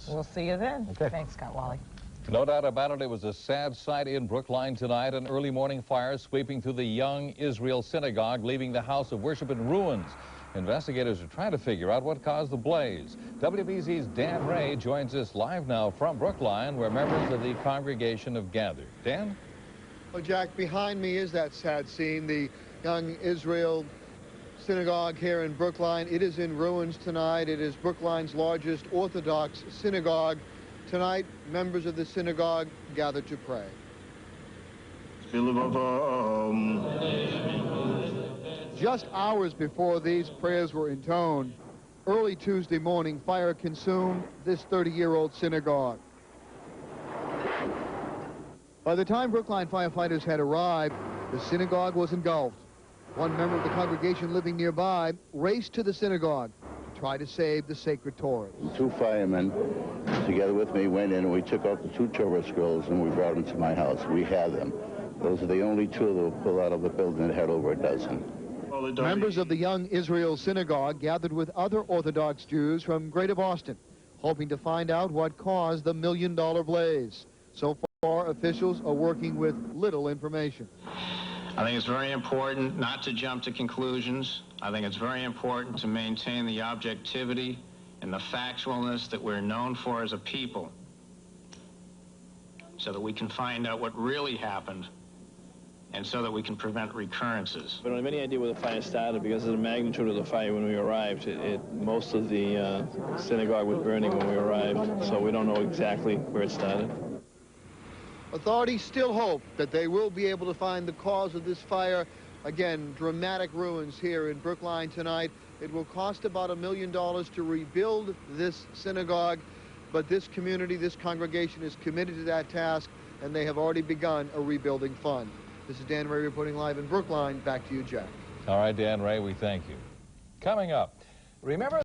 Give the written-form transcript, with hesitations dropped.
minutes. We'll see you then. Okay. Thanks, Scott Wally. No doubt about it, it was a sad sight in Brookline tonight. An early morning fire sweeping through the Young Israel Synagogue, leaving the house of worship in ruins. Investigators are trying to figure out what caused the blaze. WBZ's Dan Ray joins us live now from Brookline, where members of the congregation have gathered. Dan? Well, Jack, behind me is that sad scene, the Young Israel Synagogue here in Brookline. It is in ruins tonight. It is Brookline's largest Orthodox synagogue. Tonight, members of the synagogue gathered to pray. Just hours before these prayers were intoned, early Tuesday morning, fire consumed this 30-year-old synagogue. By the time Brookline firefighters had arrived, the synagogue was engulfed. One member of the congregation living nearby raced to the synagogue to try to save the sacred Torahs. Two firemen, together with me, went in and we took out the two Torah scrolls and we brought them to my house. We had them. Those are the only two that were pulled out of the building that had over a dozen. Members of the Young Israel Synagogue gathered with other Orthodox Jews from Greater Boston, hoping to find out what caused the million-dollar blaze. So far, officials are working with little information. I think it's very important not to jump to conclusions. I think it's very important to maintain the objectivity and the factualness that we're known for as a people, so that we can find out what really happened and so that we can prevent recurrences. We don't have any idea where the fire started because of the magnitude of the fire when we arrived. Most of the synagogue was burning when we arrived, so we don't know exactly where it started. Authorities still hope that they will be able to find the cause of this fire. Again, dramatic ruins here in Brookline tonight. It will cost about $1 million to rebuild this synagogue, but this community, this congregation is committed to that task, and they have already begun a rebuilding fund. This is Dan Ray reporting live in Brookline. Back to you, Jack. All right, Dan Ray, we thank you. Coming up, remember